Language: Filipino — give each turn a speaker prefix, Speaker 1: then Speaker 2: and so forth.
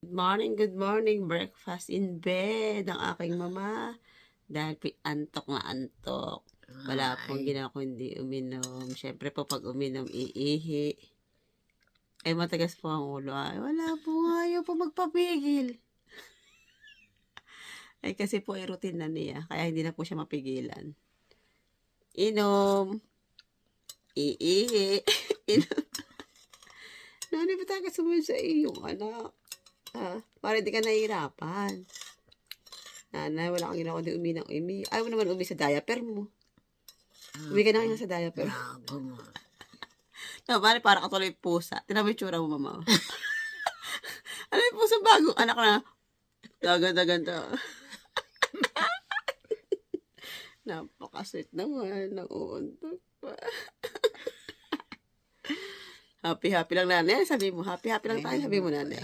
Speaker 1: Good morning, breakfast in bed ang aking mama. Dahil antok na antok. Wala pong ginawa kundi uminom. Siyempre po pag uminom, iihi. Ay matagas po ang ulo. Ay, wala po, ayaw po magpapigil. Ay kasi po ay routine na niya. Kaya hindi na po siya mapigilan. Inom. Iihi. Inom. Nani ba tayo sumunod sa iyong anak? Para hindi ka nahihirapan. Nanay, wala kang ginawa kundi umi. Ayaw mo naman umi sa diaper mo. Umi ka na kanya sa diaper. No, bali para katuloy pusa. Tinabi yung tsura mo, mama. Ano yung pusa bagong anak na? Gaganda-ganda. Napakasweet naman. Nag-uuntok pa. Happy lang nanay. Sabi mo, happy lang tayo. Sabi mo nanay.